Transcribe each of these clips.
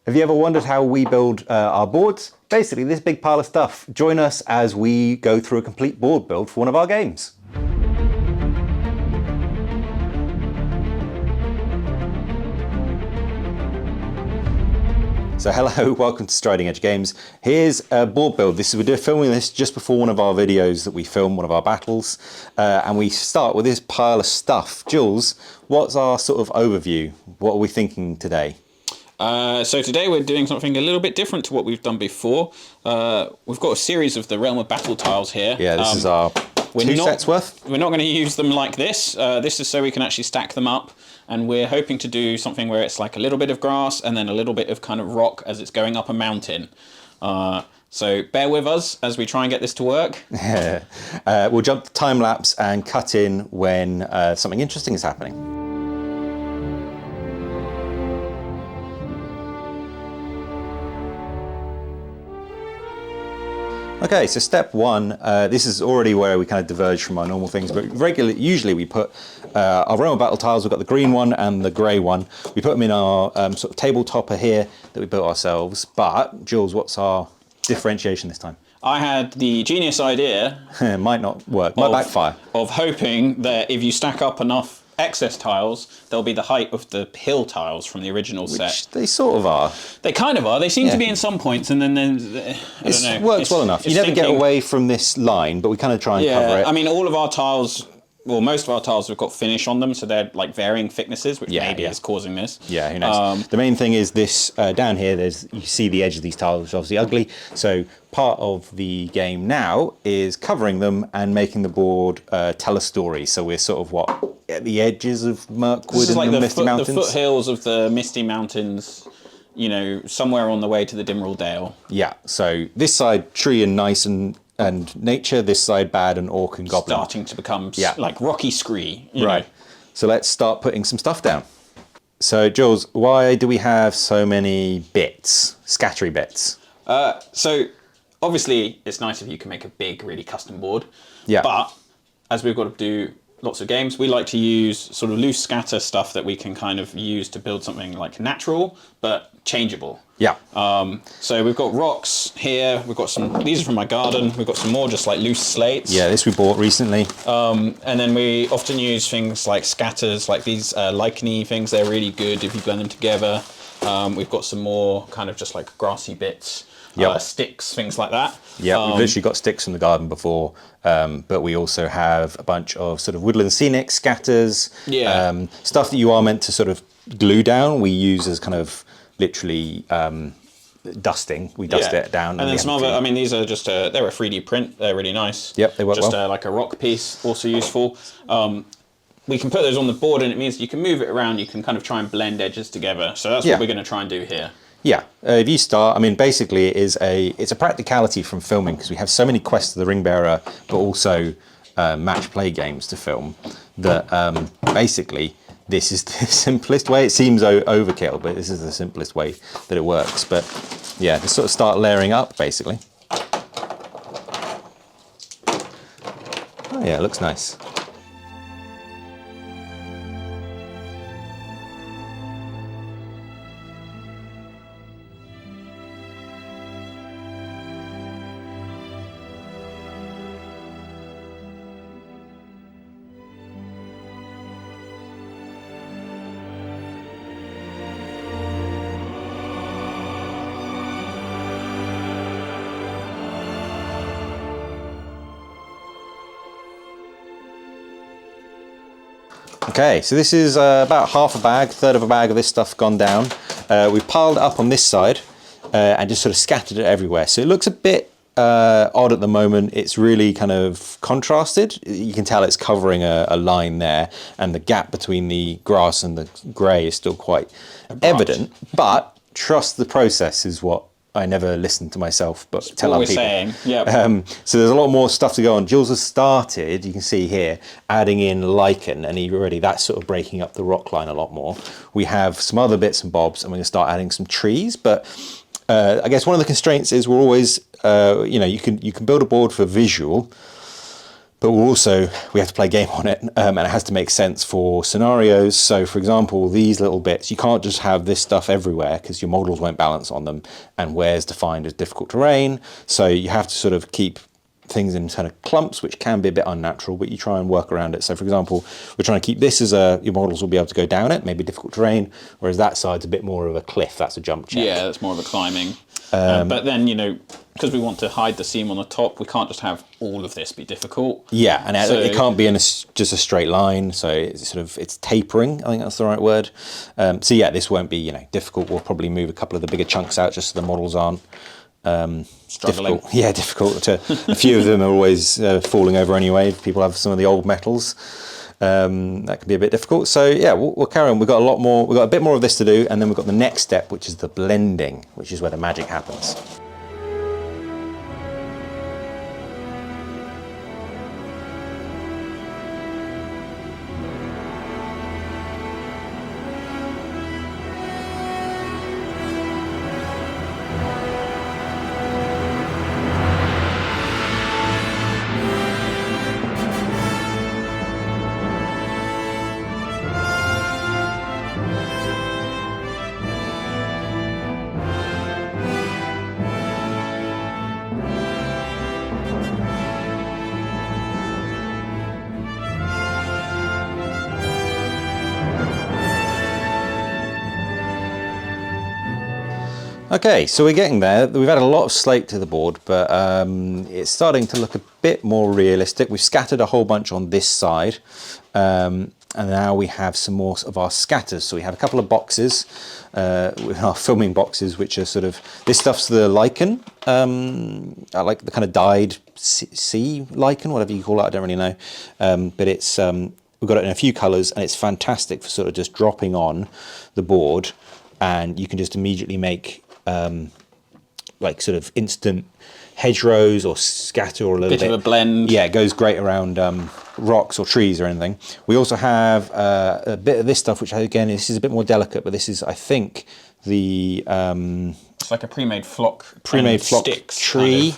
Have you ever wondered how we build our boards? Basically, this big pile of stuff. Join us as we go through a complete board build for one of our games. So hello, welcome to Striding Edge Games. Here's a board build. We're filming this just before one of our videos that we film, one of our battles. And we start with this pile of stuff. Jules, what's our sort of overview? What are we thinking today? So today we're doing something a little bit different to what we've done before. We've got a series of the Realm of Battle tiles here. Yeah, this is our two sets worth. We're not going to use them like this. This is so we can actually stack them up. And we're hoping to do something where it's like a little bit of grass and then a little bit of kind of rock as it's going up a mountain. So bear with us as we try and get this to work. We'll jump to time lapse and cut in when something interesting is happening. Okay, so step one, this is already where we kind of diverge from our normal things, but usually we put our Realm of Battle tiles. We've got the green one and the grey one. We put them in our sort of tabletopper here that we built ourselves. But, Jules, what's our differentiation this time? I had the genius idea. Might not work, might backfire. Of hoping that if you stack up enough excess tiles, they'll be the height of the hill tiles from the original set. Which they sort of are. They kind of are. They seem to be in some points, and then I don't know. It works well enough. You never get away from this line, but we kind of try and cover it. I mean, all of our tiles, well, most of our tiles have got finish on them, so they're like varying thicknesses, which maybe is causing this. Yeah, who knows? The main thing is this down here. You see the edge of these tiles, which is obviously ugly. So part of the game now is covering them and making the board tell a story. So we're sort of at the edges of Mirkwood and the Misty Mountains. The foothills of the Misty Mountains, you know, somewhere on the way to the Dimril Dale. Yeah, so this side tree and nice and nature, this side bad and orc and goblin. Starting to become like rocky scree. Right, so let's start putting some stuff down. So Jules, why do we have so many bits, scattery bits? So obviously it's nice if you can make a big, really custom board. Yeah. But as we've got to do lots of games, we like to use sort of loose scatter stuff that we can kind of use to build something like natural but changeable. Yeah. So we've got rocks here. We've got some. These are from my garden. We've got some more just like loose slates. Yeah, this we bought recently. And then we often use things like scatters, like these lichen-y things. They're really good if you blend them together. We've got some more kind of just like grassy bits. Sticks, things like that. Yeah, we've literally got sticks from the garden before, but we also have a bunch of sort of woodland scenic scatters, stuff that you are meant to sort of glue down. We use as kind of literally dusting. We dust it down. And then some other, I mean, these are just, they're a 3D print. They're really nice. Yep, they work well. Just like a rock piece, also useful. We can put those on the board and it means you can move it around. You can kind of try and blend edges together. So that's what we're going to try and do here. Yeah, if you start, I mean, basically it's a practicality from filming because we have so many quests of the Ringbearer, but also match play games to film that basically this is the simplest way. It seems overkill, but this is the simplest way that it works. But yeah, to sort of start layering up, basically. Oh yeah, it looks nice. Okay, so this is about half a bag, third of a bag of this stuff gone down. We've piled it up on this side and just sort of scattered it everywhere. So it looks a bit odd at the moment. It's really kind of contrasted. You can tell it's covering a line there, and the gap between the grass and the grey is still quite evident. But trust the process is what I never listen to myself, but tell other people. Saying, yeah. So there's a lot more stuff to go on. Jules has started, you can see here, adding in lichen, and that's sort of breaking up the rock line a lot more. We have some other bits and bobs, and we're going to start adding some trees. But I guess one of the constraints is we're always, you can build a board for visual, But we have to play a game on it, and it has to make sense for scenarios. So, for example, these little bits, you can't just have this stuff everywhere because your models won't balance on them, and where's defined as difficult terrain. So you have to sort of keep things in kind of clumps, which can be a bit unnatural, but you try and work around it. So, for example, we're trying to keep this as your models will be able to go down it, maybe difficult terrain, whereas that side's a bit more of a cliff. That's a jump check. Yeah, that's more of a climbing. But then, because we want to hide the seam on the top, we can't just have all of this be difficult. Yeah, and it can't be in just a straight line, so it's tapering. I think that's the right word. So yeah, this won't be difficult. We'll probably move a couple of the bigger chunks out just so the models aren't struggling. Difficult. Yeah, difficult. A few of them are always falling over anyway. If people have some of the old metals. That can be a bit difficult. So yeah, we'll carry on. We've got a lot more. We've got a bit more of this to do, and then we've got the next step, which is the blending, which is where the magic happens. Okay, so we're getting there. We've added a lot of slate to the board, but it's starting to look a bit more realistic. We've scattered a whole bunch on this side, and now we have some more of our scatters. So we have a couple of boxes, our filming boxes, which are sort of, this stuff's the lichen, I like the kind of dyed sea lichen, whatever you call it, I don't really know, but it's we've got it in a few colours, and it's fantastic for sort of just dropping on the board, and you can just immediately make like sort of instant hedgerows or scatter or a little bit of a blend. Yeah, it goes great around rocks or trees or anything. We also have a bit of this stuff, which again, this is a bit more delicate, but this is, I think, the it's like a pre-made flock sticks, tree.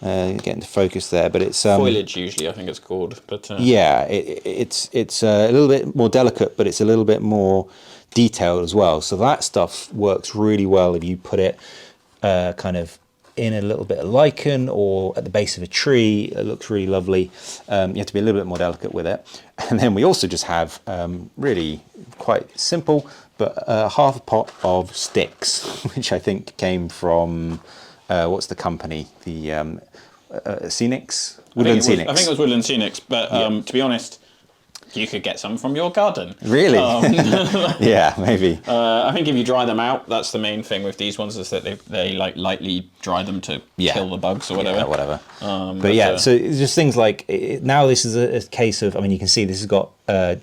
Getting to focus there, but it's foliage usually, I think it's called. But yeah, it's a little bit more delicate, but it's a little bit more detailed as well. So that stuff works really well if you put it kind of in a little bit of lichen or at the base of a tree. It looks really lovely. You have to be a little bit more delicate with it. And then we also just have really quite simple, but half a pot of sticks, which I think came from what's the company? The Scenics? Woodland Scenics. I think it was Woodland Scenics, but to be honest, you could get some from your garden. Really? Yeah, maybe. I think if you dry them out, that's the main thing with these ones, is that they like lightly dry them to kill the bugs or whatever. Yeah, whatever. But yeah, so it's just things like, now this is a case of, I mean, you can see this has got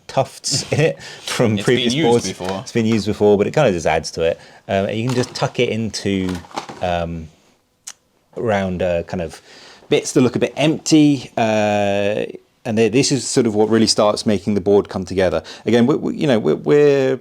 tufts in it from previous boards. It's been used before, but it kind of just adds to it. You can just tuck it into around kind of bits that look a bit empty. And this is sort of what really starts making the board come together. Again, we're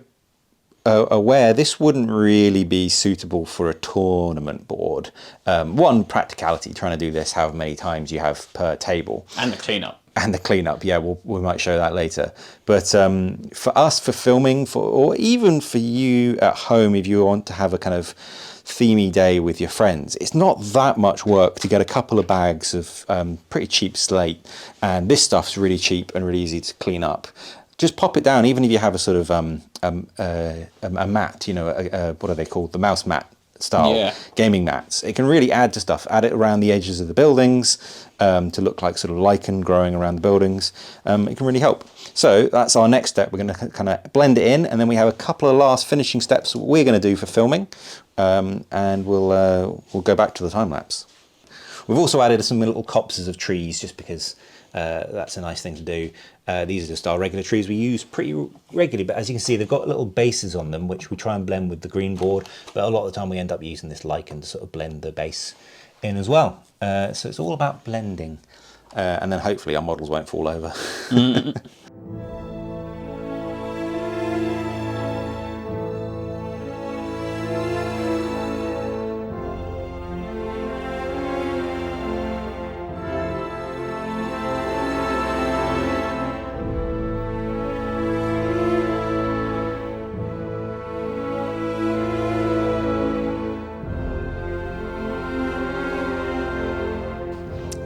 aware this wouldn't really be suitable for a tournament board. One, practicality, trying to do this however many times you have per table. And the cleanup. And the cleanup, yeah, we might show that later. But for us, for filming, or even for you at home, if you want to have a kind of themey day with your friends, it's not that much work to get a couple of bags of pretty cheap slate, and this stuff's really cheap and really easy to clean up. Just pop it down, even if you have a sort of a mat, what are they called, the mouse mat style gaming mats. It can really add to stuff. Add it around the edges of the buildings to look like sort of lichen growing around the buildings. It can really help. So that's our next step. We're going to kind of blend it in, and then we have a couple of last finishing steps we're going to do for filming, and we'll go back to the time lapse. We've also added some little copses of trees, just because that's a nice thing to do. These are just our regular trees we use pretty regularly, but as you can see, they've got little bases on them, which we try and blend with the green board, but a lot of the time we end up using this lichen to sort of blend the base in as well. So it's all about blending, and then hopefully our models won't fall over.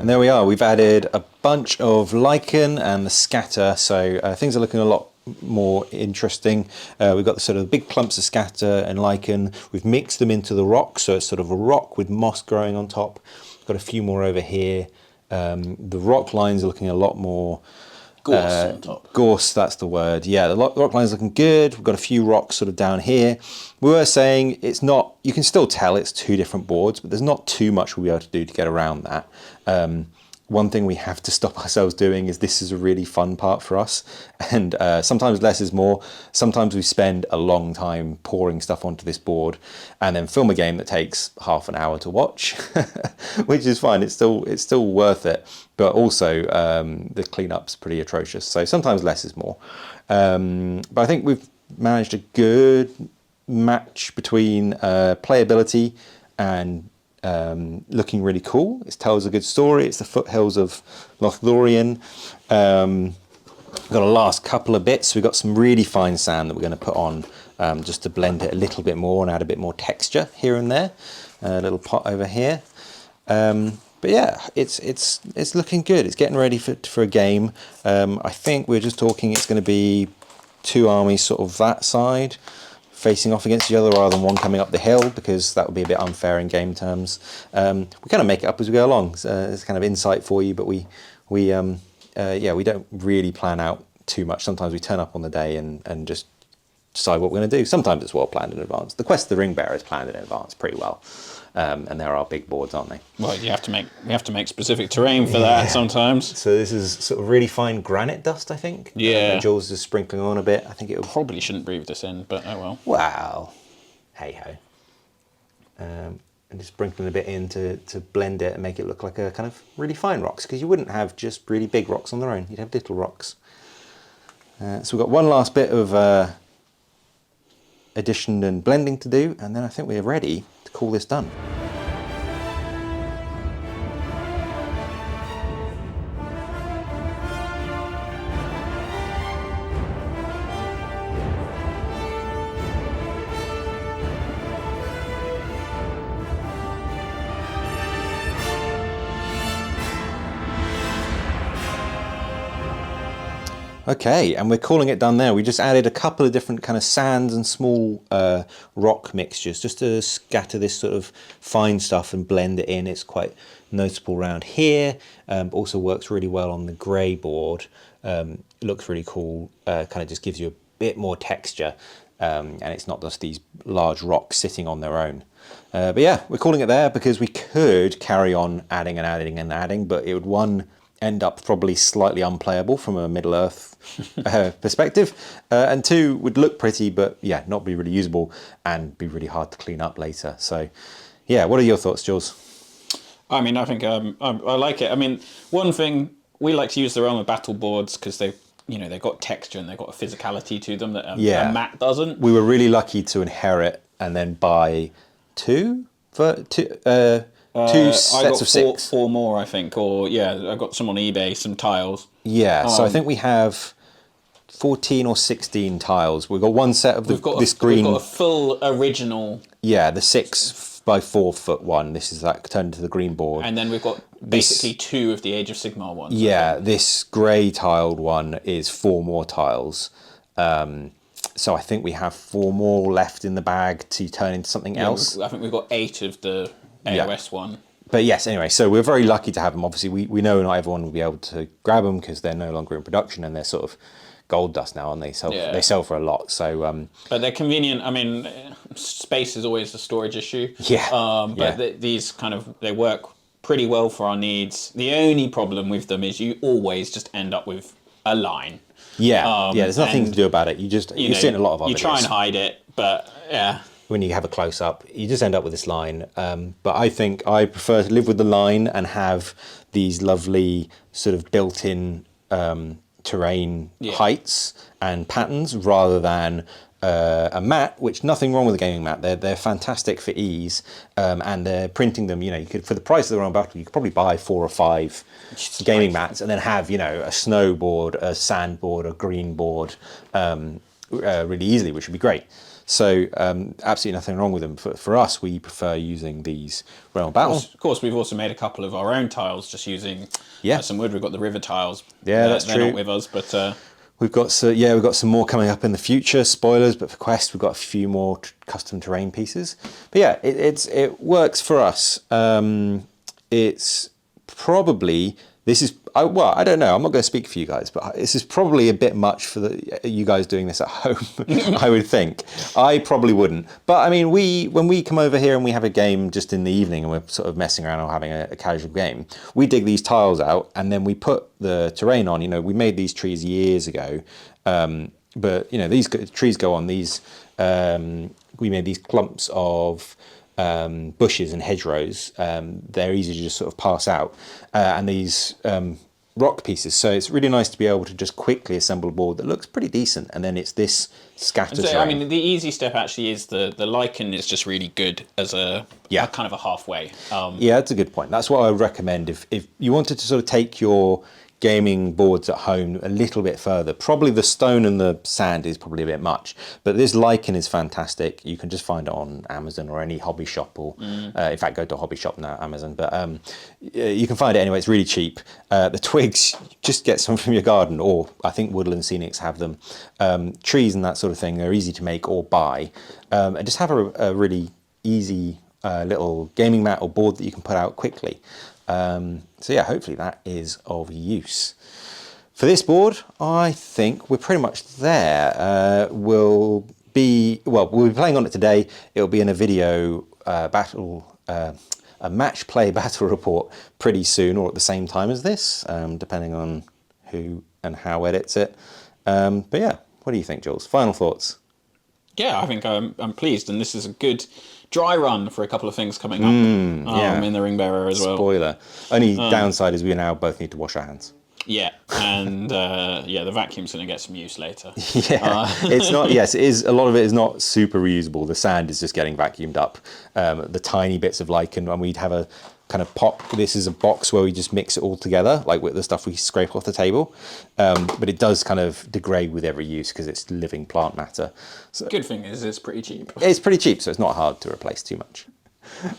And there we are. We've added a bunch of lichen and the scatter, so things are looking a lot more interesting. We've got the sort of big clumps of scatter and lichen. We've mixed them into the rock, so it's sort of a rock with moss growing on top. Got a few more over here. The rock lines are looking a lot more Gorse on top. Gorse, that's the word. Yeah, the rock line's looking good. We've got a few rocks sort of down here. We were saying it's not, you can still tell it's two different boards, but there's not too much we'll be able to do to get around that. One thing we have to stop ourselves doing is this is a really fun part for us. And sometimes less is more. Sometimes we spend a long time pouring stuff onto this board and then film a game that takes half an hour to watch, which is fine. It's still worth it. But also the cleanup's pretty atrocious. So sometimes less is more. But I think we've managed a good match between playability and looking really cool. It tells a good story. It's the foothills of Lothlorien. We've got a last couple of bits. We've got some really fine sand that we're going to put on just to blend it a little bit more and add a bit more texture here and there. A little pot over here. But yeah, it's looking good. It's getting ready for a game. I think we're just talking it's going to be two armies sort of that side facing off against each other rather than one coming up the hill, because that would be a bit unfair in game terms. We kind of make it up as we go along. So it's kind of insight for you, but we don't really plan out too much. Sometimes we turn up on the day and just decide what we're going to do. Sometimes it's well planned in advance. The Quest of the Ring Bearer is planned in advance pretty well. And there are big boards, aren't they? Well, we have to make specific terrain for that sometimes. So this is sort of really fine granite dust, I think. Yeah. Jules is sprinkling on a bit. I think it would Probably shouldn't breathe this in, but oh well. Wow. Hey ho. And just sprinkling a bit in to blend it and make it look like a kind of really fine rocks, because you wouldn't have just really big rocks on their own. You'd have little rocks. So we've got one last bit of addition and blending to do, and then I think we're ready to call this done. Okay, and we're calling it done there. We just added a couple of different kind of sands and small rock mixtures just to scatter this sort of fine stuff and blend it in. It's quite noticeable around here. Also works really well on the grey board. It looks really cool, kind of just gives you a bit more texture. And it's not just these large rocks sitting on their own. But yeah, we're calling it there because we could carry on adding and adding and adding, but it would end up probably slightly unplayable from a Middle-earth perspective, and two, would look pretty but yeah, not be really usable and be really hard to clean up later. So yeah, what are your thoughts, Jules? I mean, I think I like it. I mean, one thing, we like to use the realm of battle boards because they've got texture and they've got a physicality to them that a mat doesn't. We were really lucky to inherit and then buy two sets of six. Four more, I think, or yeah, I got some on eBay, some tiles. Yeah, so I think we have 14 or 16 tiles. We've got one set of this green. We've got a full original. Yeah, the 6x4 foot one. This is that turned into the green board. And then we've got basically two of the Age of Sigmar ones. Yeah, this grey tiled one is 4 more tiles. So I think we have 4 more left in the bag to turn into something else. I think we've got 8 of the AOS one. But yes, anyway, so we're very lucky to have them. Obviously, we know not everyone will be able to grab them because they're no longer in production and they're sort of gold dust now, and they sell for a lot. So, but they're convenient. I mean, space is always a storage issue. Yeah. These they work pretty well for our needs. The only problem with them is you always just end up with a line. Yeah, there's nothing to do about it. You've seen a lot of our videos. You try and hide it, but yeah. When you have a close-up, you just end up with this line. But I think I prefer to live with the line and have these lovely sort of built-in terrain heights and patterns rather than a mat, which nothing wrong with a gaming mat. They're fantastic for ease, and they're printing them. You could, for the price of the Royal Battle, you could probably buy 4 or 5 gaming mats and then have a snowboard, a sandboard, a green board really easily, which would be great. So absolutely nothing wrong with them. For us, we prefer using these Realm of Battle. Of course, we've also made a couple of our own tiles just using some wood. We've got the river tiles. Yeah, that's true. They're not with us, but we've got some more coming up in the future. Spoilers, but for Quest, we've got a few more custom terrain pieces. But yeah, it works for us. It's probably I don't know. I'm not going to speak for you guys, but this is probably a bit much for you guys doing this at home. I would think. I probably wouldn't. But I mean, when we come over here and we have a game just in the evening and we're sort of messing around or having a casual game, we dig these tiles out and then we put the terrain on. You know, we made these trees years ago, but you know, these trees go on these. We made these clumps of bushes and hedgerows. They're easy to just sort of pass out, and these rock pieces. So it's really nice to be able to just quickly assemble a board that looks pretty decent, and then it's this scattered terrain. I mean, the easy step actually is the lichen is just really good as a kind of a halfway. Yeah, that's a good point. That's what I would recommend if you wanted to sort of take your gaming boards at home a little bit further. Probably the stone and the sand is probably a bit much, but this lichen is fantastic. You can just find it on Amazon or any hobby shop, or in fact go to a hobby shop now, Amazon, but you can find it anyway. It's really cheap. The twigs, just get some from your garden, or I think Woodland Scenics have them. Trees and that sort of thing are easy to make or buy, and just have a really easy little gaming mat or board that you can put out quickly. So yeah, hopefully that is of use. For this board, I think we're pretty much there. We'll be playing on it today. It'll be in a video a match play battle report pretty soon, or at the same time as this, depending on who and how edits it. But yeah, what do you think, Jules? Final thoughts? Yeah, I think I'm pleased, and this is a good dry run for a couple of things coming up in the Ring Bearer as well. Spoiler. Only downside is we now both need to wash our hands. Yeah, and the vacuum's going to get some use later. It's not. Yes, it is. A lot of it is not super reusable. The sand is just getting vacuumed up. The tiny bits of lichen, and we'd have a kind of pot. This is a box where we just mix it all together, like with the stuff we scrape off the table. But it does kind of degrade with every use because it's living plant matter. So, good thing is it's pretty cheap. It's pretty cheap, so it's not hard to replace too much.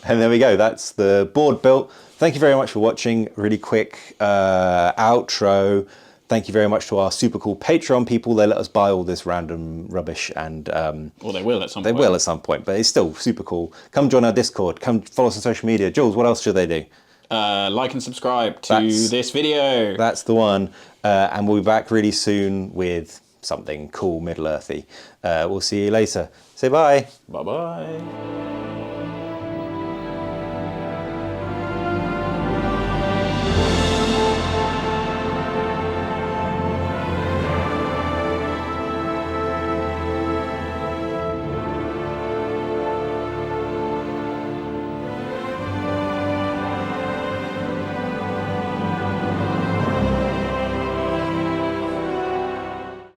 And there we go. That's the board built. Thank you very much for watching. Really quick outro. Thank you very much to our super cool Patreon people. They let us buy all this random rubbish, and well, they will at some point. They will at some point, but it's still super cool. Come join our Discord. Come follow us on social media. Jules, what else should they do? Like and subscribe to this video. That's the one. And we'll be back really soon with something cool, Middle Earthy. We'll see you later. Say bye. Bye bye.